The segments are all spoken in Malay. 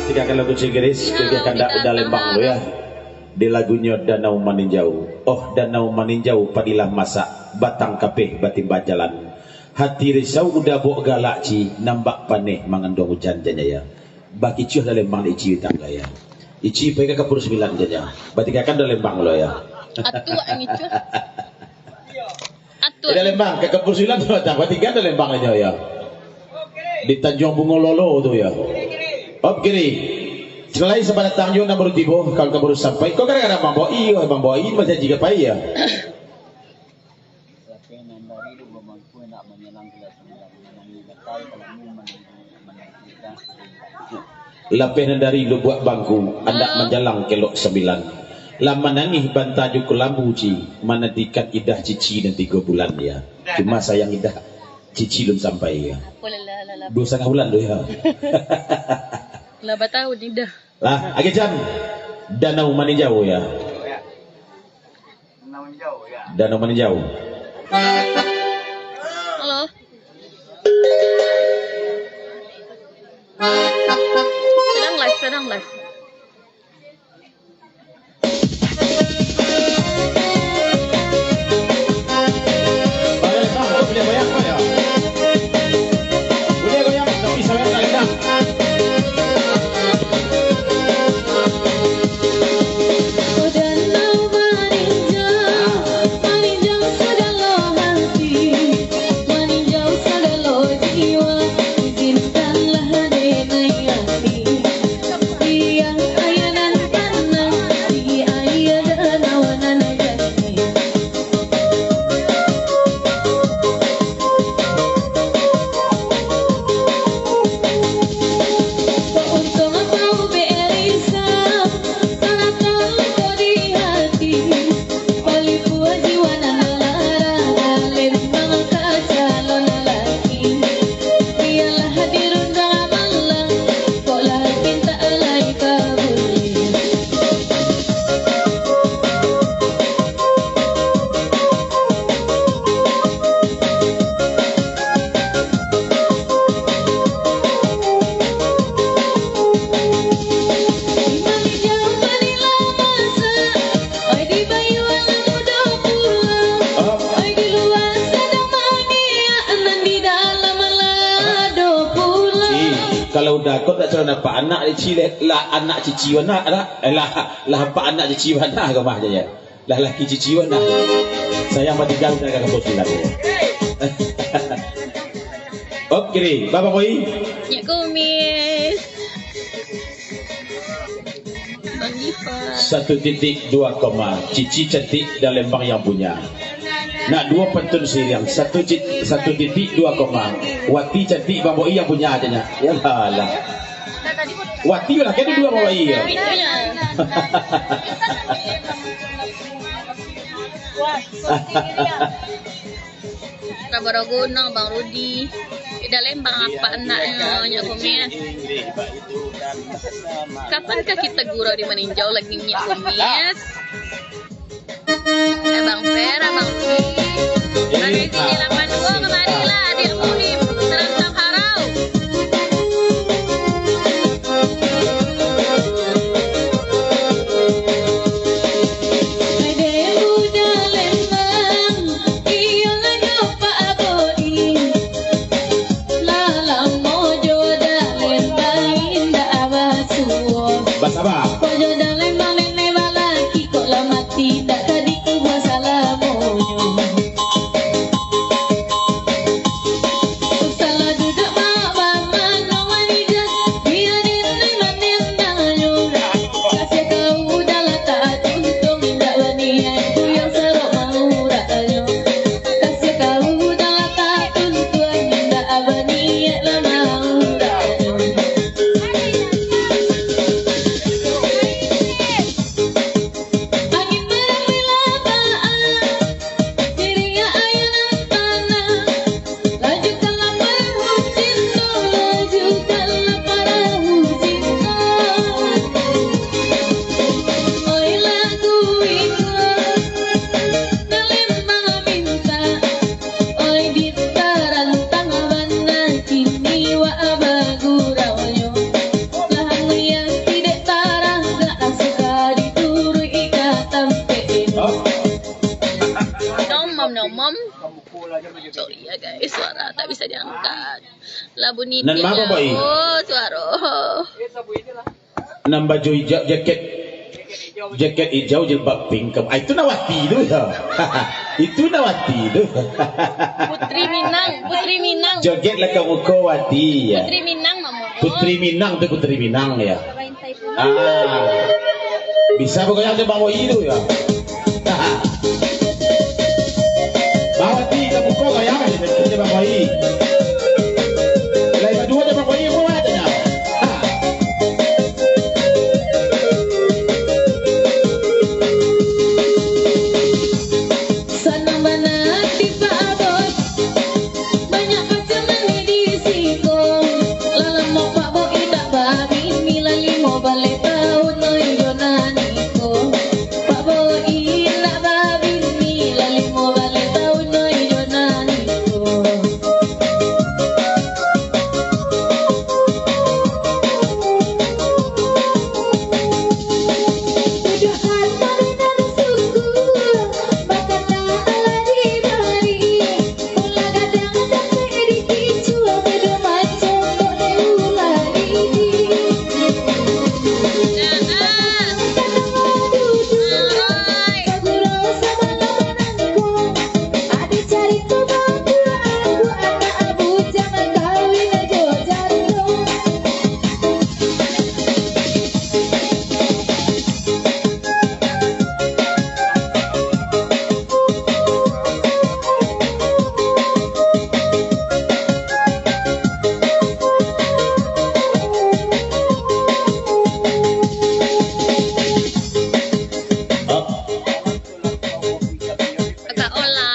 Tiga lagu Cigeris, tiga udah Lembang lo ya. Di lagunya Danau Maninjau. Oh Danau Maninjau padilah masak, batang kapeh batin bajalan. Hati risau udah bok galak ci, nambak paneh mangandong hujan janya ya. Bagi cuh dalam Lembang ici tangga ya. Ici pergi ke Pura 9 janya. Berarti kan dalam Lembang lo ya. Atu ang icu. Atu. Dalam Lembang ke Pura 9 tuh tak. Berarti kan dalam Lembang aja ya. Di Tanjung Bungo Lolo tuh ya. Op kiri. Selain sebagai Tanjung nomor tibo kalau kamu baru sampai. Kau kadang-kadang Bang Boi, Bang Boi macam jika pai ya. Lapenan dari lu buat bangku, anda menjalang kelok 9. Lama nangih bantaju ke lambu ci, mana dikat idah cici dan 3 bulan ya. Cuma sayang idah cici belum sampai ya. 2,5 bulan tu ya. Lah batau idah. Lah, agak jam. Danau Maninjau ya. Danau Maninjau. Halo. Sedang live. Kalau dah kau tak cerita apa anak cici lah anak cici wana lah apa anak cici wana kau mah aja lah laki cici wana saya mati jauh dari kampus lagi. Oke, Bapak Boy. Ya kumis. Bang Ifa. 1.2 cici cantik dan Lembang yang punya. Nak 2 pentun siriang 1.2 Wati cantik Bang Boi yang punya aja nya. Ya lah. Wati lah kan 2 Bang Boi ya. Rabaraguna Bang Rudi. Ida Lembang apa anaknya kumis. Kapankah kita gurau di Maninjau lagi minyak kumis? Bang Fer, Bang Fi. Bagi sini 82 kemarilah adik Muhim serantang harau. Basaba. bisa diangkat. Labu nipis. Nan mama boy. Oh, suara. Nan baju hijau jaket hijau jilbab pink. Itu Nawati tu ya. Itu Nawati tu. Putri Minang. Joget lah kamu Kawati ya. Putri Minang mamu. Putri Minang tu Putri Minang ya. Bisa pokoknya ada bawa itu ya. Bawati kamu kok kayak apa ini? Kita bawa ini. Lain kedua ada bawa ini mau ada nya. Senang banget tiba abot. Banyak pacaman di sikong. Lalam mau pak bo indak babi mila limo balik tahun noi jonaniko. Pak bo indak babi mila limo balik tahun noi jonaniko. Tuduhan benar suku bakal ala di bari. Mula gadang sampai dikicu beda macam kok diulari. Paguro sama lamananku. Adi cari kemampu aku anak abu jangan kawin aja jantung. Kakak Ola.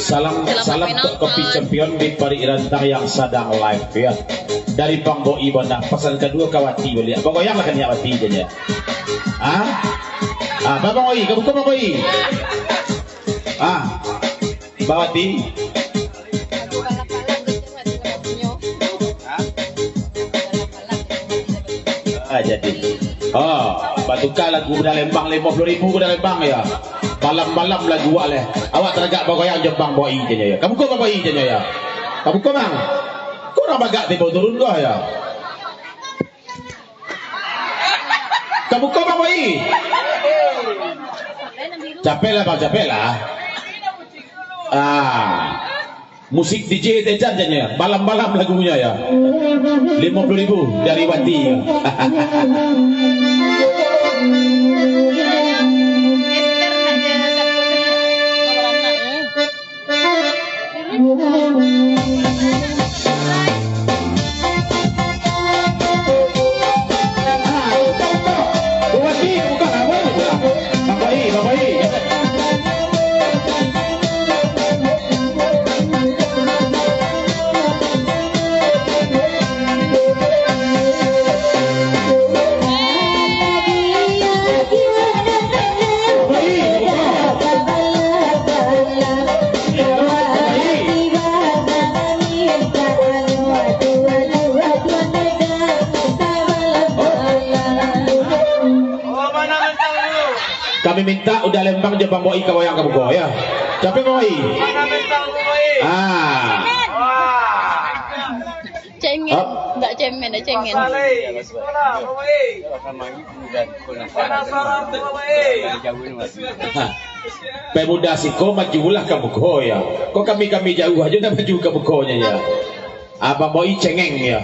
Salam kopi champion di Pari Irantang yang sedang live ya. Dari Bang Boi Bondah. Pesan kedua Kawati beli. Bang Goyang lah kan ya Kawati aja. Bang Boi, kamu kok Bang Boi? Bawati. Jadi. Batukar lagu udah Lembang 50.000 udah Lembang ya. Malam-malam lagu oleh. Awak teragak Bang Goyang Bang Boi aja ya. Kamu kok Bang Boi aja ya. Kamu kok Bang? Kau orang bagak tiba turun kau ya. Kamu kok Bang Boi? Capek lah Bang, capek lah. Musik DJ Tejan ya. Malam-malam lagunya ya. 50.000 dari Wati. Kami minta udah Lembang je Bang Boi kau yang kamu go ya. Capek Bang Boi. Cengeng, enggak cemen, enggak cengeng. Pemuda siko majulah kamu go ya. Kok kami jauh aja dah maju kamu go nya ya. Bang Boi cengeng ya.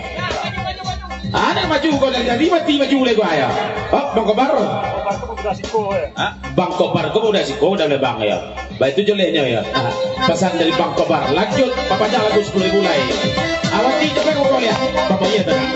Ada maju kau dari tadi maju lagi gua ya. Bang Kobar. Bang Kobar kau udah siko udah Lembang ya. Baik itu jeleknya ya. Pesan dari Bang Kobar. Lanjut, papanya lagu 10.000 lain. Awak di coba kau lihat. Bapaknya tadi.